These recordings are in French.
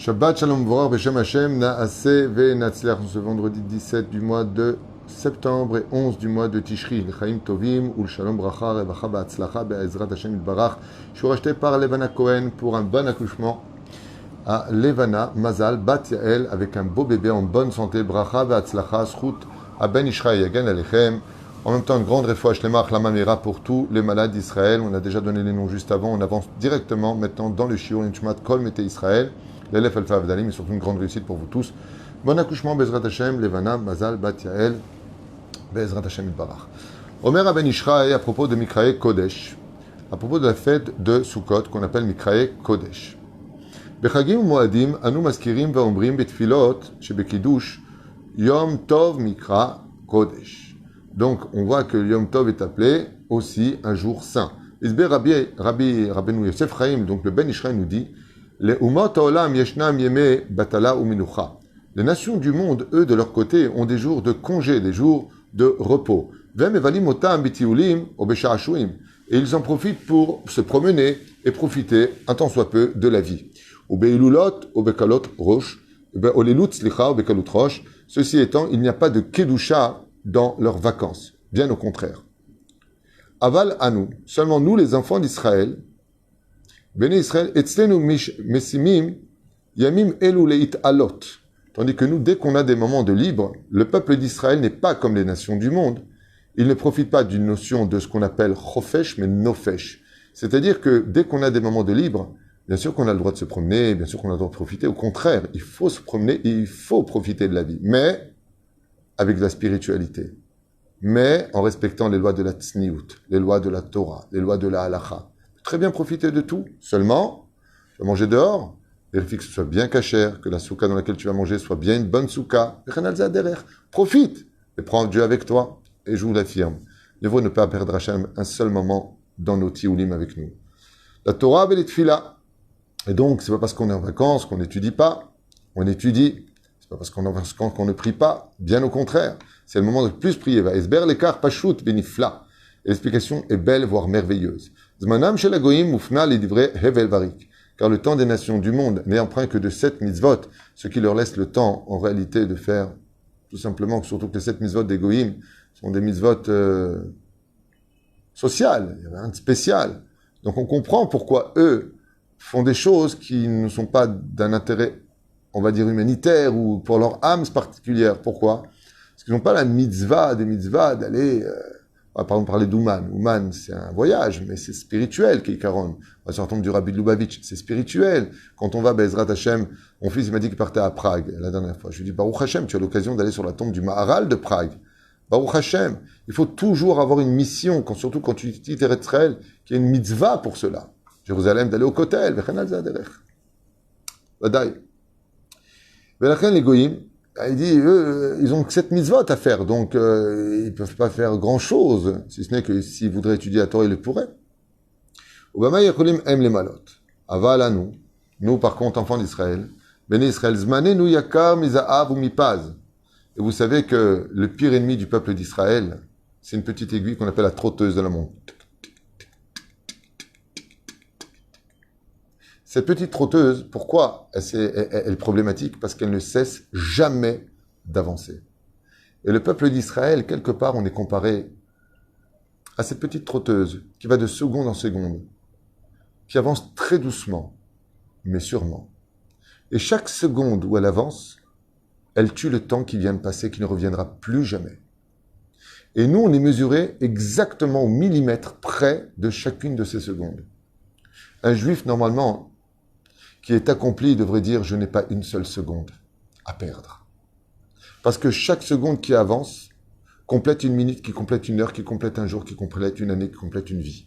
Shabbat Shalom Vorah Beshem Hashem Naaseh Ve'Natzliach. Ce vendredi 17 du mois de septembre et 11 du mois de Tishri. Chaim Tovim Ul Shalom Bracha Revacha Ba'atzlacha Be'ezrat Hashem Itbarach. Je suis racheté par Levana Cohen pour un bon accouchement à Levana Mazal Bat Yael avec un beau bébé en bonne santé. Bracha Ba'atzlacha Zchut Aben Ishra Yagan Alechem. En même temps, une grande réfoua Shlema Achlama Meira pour tous les malades d'Israël. On a déjà donné les noms juste avant. On avance directement maintenant dans le Shiur Nishmat Kol Mete Israël. L'élève Alpha Avdalim, mais surtout une grande réussite pour vous tous. Bon accouchement, Bezrat Hashem, Levana, Mazal, Bat Yael, Bezrat Hashem Itbarach. Omer Aben Ishraï à propos de Mikrae Kodesh, à propos de la fête de Sukkot qu'on appelle Mikrae Kodesh. Bechagim Moadim, Anu Maskirim Vaombrim Betfilot, Shebekidush, Yom Tov Mikra Kodesh. Donc on voit que Yom Tov est appelé aussi un jour saint. Isbe Rabbeinu Yosef Chaim, donc le Ben Ishraï nous dit, les nations du monde, eux, de leur côté, ont des jours de congé, des jours de repos. Et ils en profitent pour se promener et profiter, un tant soit peu, de la vie. Ceci étant, il n'y a pas de kedusha dans leurs vacances. Bien au contraire. Aval anu, seulement nous, les enfants d'Israël, Béné Israël, etzlenu mesimim yamim elu leit alot. Tandis que nous, dès qu'on a des moments de libre, le peuple d'Israël n'est pas comme les nations du monde. Il ne profite pas d'une notion de ce qu'on appelle chofesh, mais nofesh. C'est-à-dire que dès qu'on a des moments de libre, bien sûr qu'on a le droit de se promener, bien sûr qu'on a le droit de profiter. Au contraire, il faut se promener et il faut profiter de la vie. Mais avec de la spiritualité. Mais en respectant les lois de la tsniout, les lois de la Torah, les lois de la halacha. Très bien profiter de tout. Seulement, tu vas manger dehors, vérifie que ce soit bien cachère, que la souka dans laquelle tu vas manger soit bien une bonne souka. Profite et prends Dieu avec toi. Et je vous l'affirme, il vaut ne pas perdre Hachem un seul moment dans nos tioulim avec nous. La Torah, elle est tfila. Et donc, c'est pas parce qu'on est en vacances qu'on n'étudie pas. On étudie. C'est pas parce qu'on est en vacances qu'on ne prie pas. Bien au contraire. C'est le moment de plus prier. Va esber l'écart pashut benifla. Et l'explication est belle, voire merveilleuse. Zmanam shel hagoyim mufna lidivrei hevel varik. Car le temps des nations du monde n'est emprunt que de 7 mitzvot, ce qui leur laisse le temps, en réalité, de faire, tout simplement, surtout que les 7 mitzvot des goyim sont des mitzvot sociales, il y en a un spécial. Donc on comprend pourquoi eux font des choses qui ne sont pas d'un intérêt, on va dire, humanitaire ou pour leur âme particulière. Pourquoi? Parce qu'ils n'ont pas la mitzvah des mitzvahs d'aller... On va par exemple parler d'Ouman. Ouman, c'est un voyage, mais c'est spirituel, Keikaron. On va sur la tombe du Rabbi de Lubavitch, c'est spirituel. Quand on va, Bezrat Hashem, mon fils m'a dit qu'il partait à Prague la dernière fois. Je lui ai dit, Baruch Hashem, tu as l'occasion d'aller sur la tombe du Maharal de Prague. Baruch Hashem, il faut toujours avoir une mission, surtout quand tu dis Eretz Israël, qu'il y a une mitzvah pour cela. Jérusalem, d'aller au Kotel, Vechanal Zaderech. Vadaï. Velachen les Goyim, il dit, eux, ils ont que 7 mitzvot à faire, donc ils ne peuvent pas faire grand-chose, si ce n'est que s'ils voudraient étudier la Torah, ils le pourraient. Obama yacholim aime les malot. Aval à nous par contre, enfants d'Israël, Béné Israël, zmané nous yakar mizaav ou mipaz. Et vous savez que le pire ennemi du peuple d'Israël, c'est une petite aiguille qu'on appelle la trotteuse de la montre. Cette petite trotteuse, pourquoi elle est problématique? Parce qu'elle ne cesse jamais d'avancer. Et le peuple d'Israël, quelque part, on est comparé à cette petite trotteuse qui va de seconde en seconde, qui avance très doucement, mais sûrement. Et chaque seconde où elle avance, elle tue le temps qui vient de passer, qui ne reviendra plus jamais. Et nous, on est mesuré exactement au millimètre près de chacune de ces secondes. Un juif, normalement, qui est accompli, devrait dire « je n'ai pas une seule seconde à perdre ». Parce que chaque seconde qui avance complète une minute, qui complète une heure, qui complète un jour, qui complète une année, qui complète une vie.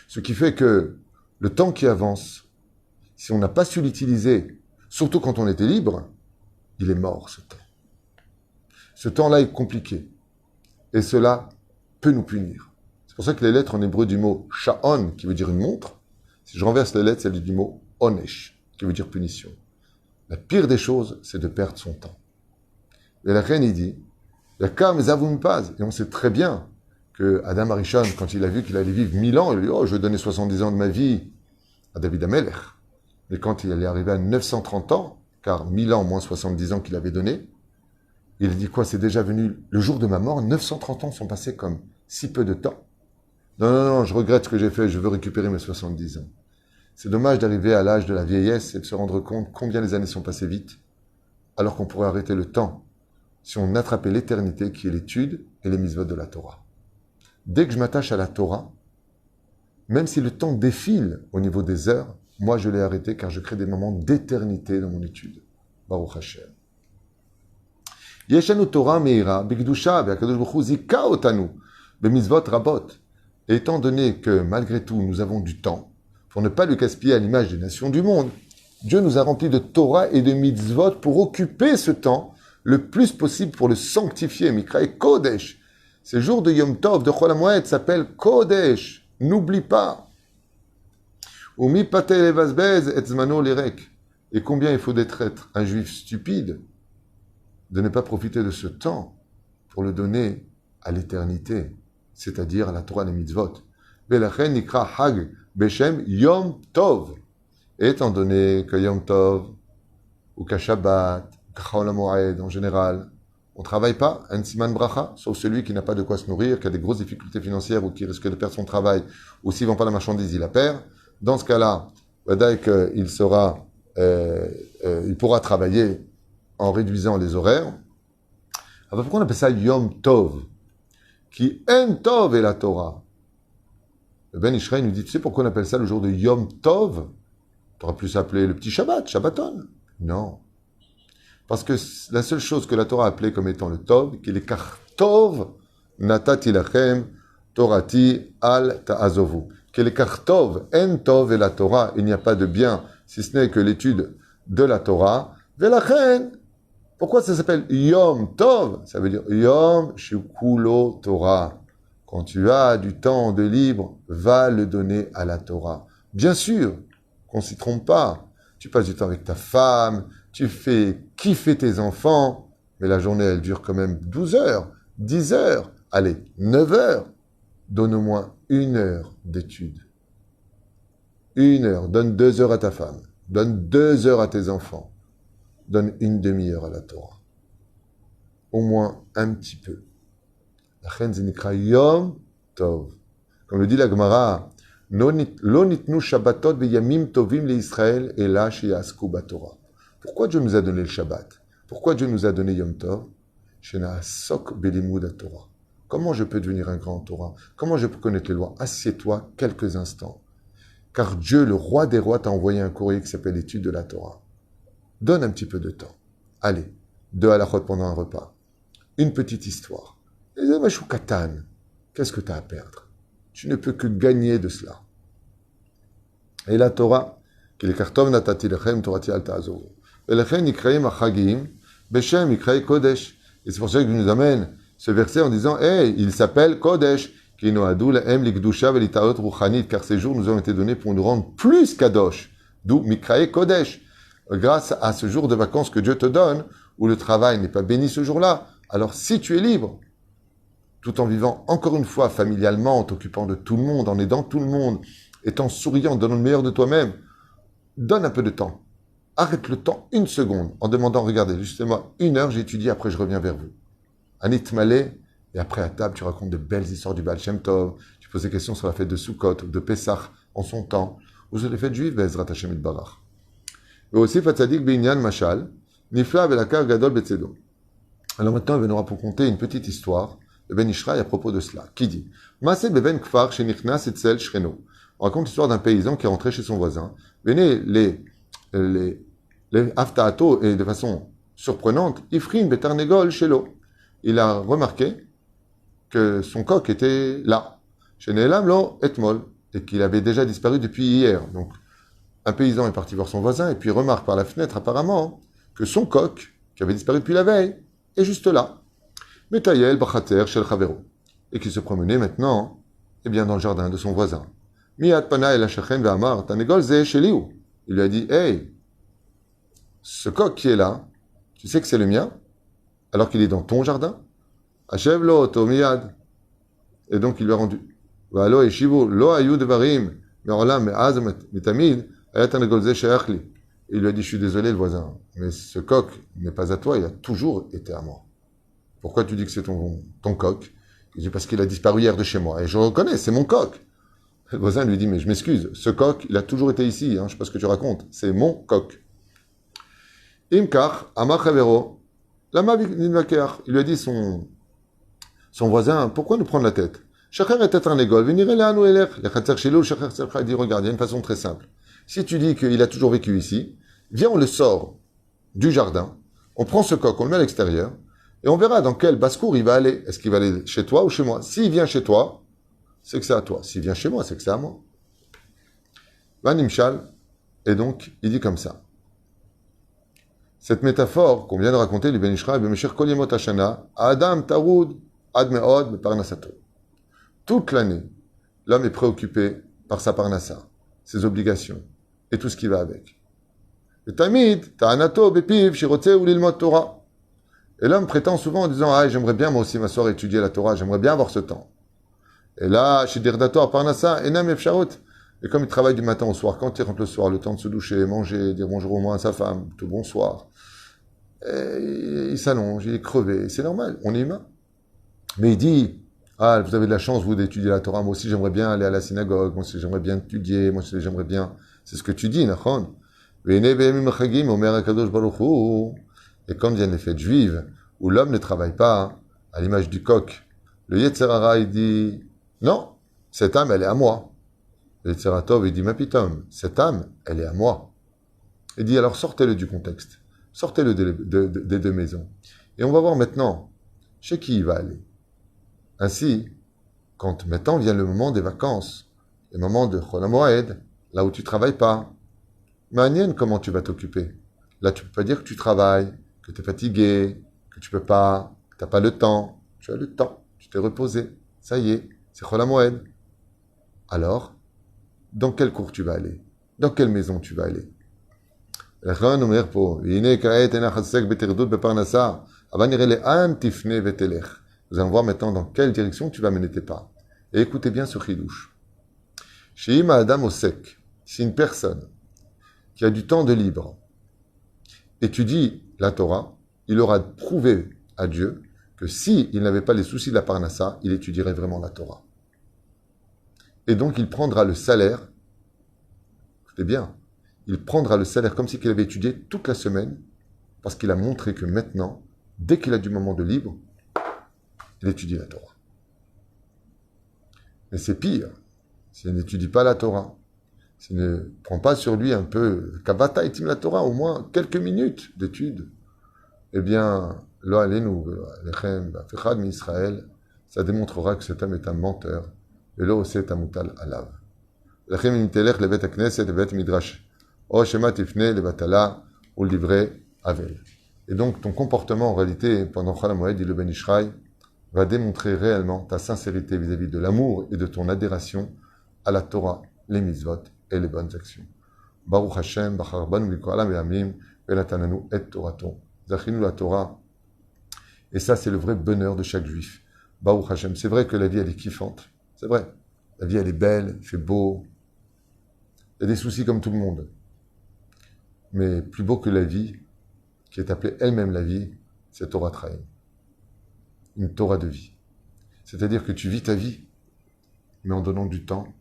Ce qui fait que le temps qui avance, si on n'a pas su l'utiliser, surtout quand on était libre, il est mort ce temps. Ce temps-là est compliqué. Et cela peut nous punir. C'est pour ça que les lettres en hébreu du mot « sha'on » qui veut dire une montre, si je renverse les lettres, c'est du mot « onesh » qui veut dire punition. La pire des choses, c'est de perdre son temps. Et la reine, il dit, Yakar mezavum paz. Et on sait très bien que Adam Arishon, quand il a vu qu'il allait vivre 1000 ans, il a dit, oh, je vais donner 70 ans de ma vie à David Amelech. Mais quand il allait arriver à 930 ans, car 1000 ans moins 70 ans qu'il avait donné. Il a dit quoi? C'est déjà venu le jour de ma mort, 930 ans sont passés comme si peu de temps. Non, non, non, je regrette ce que j'ai fait, je veux récupérer mes 70 ans. C'est dommage d'arriver à l'âge de la vieillesse et de se rendre compte combien les années sont passées vite, alors qu'on pourrait arrêter le temps si on attrapait l'éternité qui est l'étude et les mitzvot de la Torah. Dès que je m'attache à la Torah, même si le temps défile au niveau des heures, moi je l'ai arrêté car je crée des moments d'éternité dans mon étude. Baruch Hashem. Yeshanu Torah meira b'kedusha ve'akadosh baruch hu zika otanu b'mitzvot rabot. Et étant donné que malgré tout nous avons du temps, pour ne pas le gaspiller à l'image des nations du monde, Dieu nous a remplis de Torah et de mitzvot pour occuper ce temps le plus possible pour le sanctifier. Mikra et Kodesh. Ces jours de Yom Tov, de Chol HaMoed s'appellent Kodesh. N'oublie pas. Umi patel evazbez et zmano lirek. Et combien il faut être un juif stupide de ne pas profiter de ce temps pour le donner à l'éternité, c'est-à-dire à la Torah et les mitzvot. Velachen nikra hag beshem Yom Tov. Et étant donné que Yom Tov, ou qu'à Shabbat, Chol HaMoed en général, on ne travaille pas, un siman bracha, sauf celui qui n'a pas de quoi se nourrir, qui a des grosses difficultés financières ou qui risque de perdre son travail, ou s'il ne vend pas la marchandise, il la perd. Dans ce cas-là, il pourra travailler en réduisant les horaires. Alors pourquoi on appelle ça Yom Tov? Qui en Tov est la Torah. Le Ben Ishraï nous dit, tu sais pourquoi on appelle ça le jour de Yom Tov? Tu aurais pu s'appeler le petit Shabbat, Shabbaton. Non. Parce que la seule chose que la Torah a appelée comme étant le Tov, qu'il est car Tov, natati lachem, Torati al ta'azovu. Qu'il est car Tov, en Tov et la Torah, il n'y a pas de bien, si ce n'est que l'étude de la Torah. Velachen, pourquoi ça s'appelle Yom Tov? Ça veut dire Yom Shikulo Torah. Quand tu as du temps de libre, va le donner à la Torah. Bien sûr, qu'on ne s'y trompe pas. Tu passes du temps avec ta femme, tu fais kiffer tes enfants, mais la journée, elle dure quand même 12 heures, 10 heures, allez, 9 heures. Donne au moins 1 heure d'étude. 1 heure. Donne 2 heures à ta femme. Donne 2 heures à tes enfants. Donne 1/2 heure à la Torah. Au moins un petit peu. La chen zinikra Yom Tov. Comme le dit la Gemara, Lo nitnu Shabbatot v'yamim tovim le'Israël ela sheyasku b'Torah. Pourquoi Dieu nous a donné le Shabbat? Pourquoi Dieu nous a donné Yom Tov? Shena'asok belimud Torah. Comment je peux devenir un grand Torah? Comment je peux connaître les lois? Assieds-toi quelques instants. Car Dieu, le roi des rois, t'a envoyé un courrier qui s'appelle l'étude de la Torah. Donne un petit peu de temps. Allez, 2 halachot pendant un repas. Une petite histoire. Qu'est-ce que tu as à perdre? Tu ne peux que gagner de cela. Et la Torah, qui est kartov natati lechem torati al ta'azovu. Velechem nikraim achagim beshem nikraim kodesh. Et c'est pour ça que nous amène ce verset en disant, hey, il s'appelle Kodesh, qui noadou lahem likdusha velitaot ruchanit, car ces jours nous ont été donnés pour nous rendre plus kadosh. D'où mikraim kodesh. Grâce à ce jour de vacances que Dieu te donne, où le travail n'est pas béni ce jour-là, alors si tu es libre, tout en vivant encore une fois familialement, en t'occupant de tout le monde, en aidant tout le monde, étant souriant, donnant le meilleur de toi-même, donne un peu de temps. Arrête le temps 1 seconde en demandant, regardez, justement, 1 heure, j'étudie, après je reviens vers vous. Anit malé, et après à table, tu racontes de belles histoires du Baal Shem Tov, tu poses des questions sur la fête de Sukkot ou de Pessah en son temps, ou sur les fêtes juives, Bezrat Hashem Itbarach. Et aussi, Fatzadik Binyan Mashal, Nifla Velakar Gadol Betzedo. Alors maintenant, il va nous raconter une petite histoire de Ben Ishraï à propos de cela, qui dit Masé Beben Kfar Shenichnas Etzel Shreno. On raconte l'histoire d'un paysan qui est rentré chez son voisin. Venez, les Aftaato, et de façon surprenante, Ifrin Betarnegol Shelo. Il a remarqué que son coq était là, chez Neelam Lo Etmol, et qu'il avait déjà disparu depuis hier. Donc, un paysan est parti voir son voisin, et puis il remarque par la fenêtre, apparemment, que son coq, qui avait disparu depuis la veille, est juste là. Metayel Bachater Shel Chavero, et qui se promenait maintenant, eh bien, dans le jardin de son voisin. Miat Pana El Hashachen Ve'amar Tanegol Ze Sheliu. Il lui a dit, hey, ce coq qui est là, tu sais que c'est le mien, alors qu'il est dans ton jardin? Hashev lo Tomiyad. Et donc il lui a rendu. Valo Eshivu Lo Ayu Devarim Me'olam Me'az Mitamid Ayat Tanegol Ze Sheachli. Et il lui a dit, je suis désolé, le voisin, mais ce coq n'est pas à toi, il a toujours été à moi. Pourquoi tu dis que c'est ton coq? Il dit, parce qu'il a disparu hier de chez moi. Et je reconnais, c'est mon coq. Le voisin lui dit, mais je m'excuse, ce coq, il a toujours été ici, hein, je ne sais pas ce que tu racontes, c'est mon coq. Imkar, Amar Chavero, Lama Ninvaker, il lui a dit son voisin, pourquoi nous prendre la tête? Shacher était un égol, venir là nous élèves. Les Khatser Shilou, Shacher Sercha dit, regarde, il y a une façon très simple. Si tu dis qu'il a toujours vécu ici, viens, on le sort du jardin, on prend ce coq, on le met à l'extérieur, et on verra dans quel basse-cour il va aller. Est-ce qu'il va aller chez toi ou chez moi? S'il vient chez toi, c'est que c'est à toi. S'il vient chez moi, c'est que c'est à moi. Vanimshal, et donc, il dit comme ça. Cette métaphore qu'on vient de raconter, l'Ibn Ishra, B'meshir Kol Yemot Hashana, Adam Taroud, Ad Me'od, Parnasato. Toute l'année, l'homme est préoccupé par sa parnassa, ses obligations, et tout ce qui va avec. Le Tamid, Ta'anato, Bepiv, Shirote ou l'Ilmot Torah. Et l'homme prétend souvent en disant, ah, j'aimerais bien moi aussi m'asseoir et étudier la Torah, j'aimerais bien avoir ce temps. Et là, chez Dirdator, Parnassa, Enam Efsharot. Et comme il travaille du matin au soir, quand il rentre le soir, le temps de se doucher, manger, dire bonjour au moins à sa femme, tout bonsoir, et il s'allonge, il est crevé, c'est normal, on est humain. Mais il dit, ah, vous avez de la chance, vous, d'étudier la Torah, moi aussi j'aimerais bien aller à la synagogue, moi aussi j'aimerais bien étudier, moi aussi j'aimerais bien, c'est ce que tu dis, Nachon. Et quand viennent les fêtes juives, où l'homme ne travaille pas, à l'image du coq, le Yetzer Hara, il dit, non, cette âme, elle est à moi. Le Yetzer Tov, il dit, ma pitom, cette âme, elle est à moi. Il dit, alors sortez-le du contexte. Sortez-le des deux maisons. Et on va voir maintenant chez qui il va aller. Ainsi, quand maintenant vient le moment des vacances, le moment de Chol HaMoed, là où tu travailles pas, Manienne, comment tu vas t'occuper? Là, tu peux pas dire que tu travailles, que tu es fatigué, que tu peux pas, que tu n'as pas le temps. Tu as le temps, tu t'es reposé. Ça y est, c'est Chol HaMoed. Alors, dans quel cours tu vas aller? Dans quelle maison tu vas aller? Nous allons voir maintenant dans quelle direction tu vas mener tes pas. Et écoutez bien ce chidouche. Sheim Adam Osek, si une personne qui a du temps de libre étudie la Torah, il aura prouvé à Dieu que si il n'avait pas les soucis de la Parnassa, il étudierait vraiment la Torah. Et donc il prendra le salaire, écoutez bien, il prendra le salaire comme si il avait étudié toute la semaine, parce qu'il a montré que maintenant, dès qu'il a du moment de libre, il étudie la Torah. Mais c'est pire, s'il n'étudie pas la Torah, s'il ne prend pas sur lui un peu, Kavata etim la Torah, au moins quelques minutes d'étude, eh bien, lo alenu, lechem, bafechad mi Israël, ça démontrera que cet homme est un menteur, et lo c'est un mutal alav. Lechem imitelech levet akneset levet midrash. O Shema Tifne, le Batala, ou le livret Avel. Et donc, ton comportement, en réalité, pendant Chol HaMoed, dit le Ben Ishraï, va démontrer réellement ta sincérité vis-à-vis de l'amour et de ton adhération à la Torah, les mitzvot et les bonnes actions. Baruch Hashem, Bachar Banu Bikolam et Amim, Velatananu et Toraton. Zachinu la Torah. Et ça, c'est le vrai bonheur de chaque juif. Baruch Hashem. C'est vrai que la vie, elle est kiffante. C'est vrai. La vie, elle est belle, il fait beau. Il y a des soucis comme tout le monde. Mais plus beau que la vie, qui est appelée elle-même la vie, c'est Torah Traim. Une Torah de vie. C'est-à-dire que tu vis ta vie, mais en donnant du temps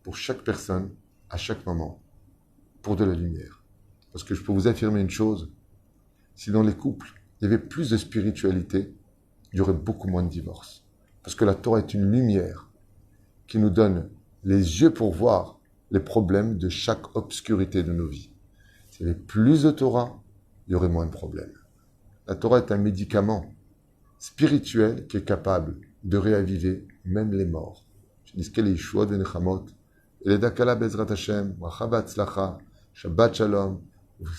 pour chaque personne, à chaque moment, pour de la lumière. Parce que je peux vous affirmer une chose, si dans les couples, il y avait plus de spiritualité, il y aurait beaucoup moins de divorces. Parce que la Torah est une lumière qui nous donne les yeux pour voir les problèmes de chaque obscurité de nos vies. S'il y avait plus de Torah, il y aurait moins de problèmes. La Torah est un médicament spirituel qui est capable de réaviver même les morts. Je dis qu'elle est Yeshua de Nechamot. Et les Dakala Bezrat Hashem, Wachabat Tzlacha, Shabbat Shalom.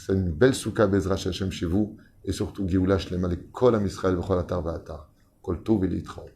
C'est une belle souka Bezrat Hashem chez vous. Et surtout, Géoula Shlema, les Kol Am Israël, V'chol Atar V'atar. Kol Tov et Litraot.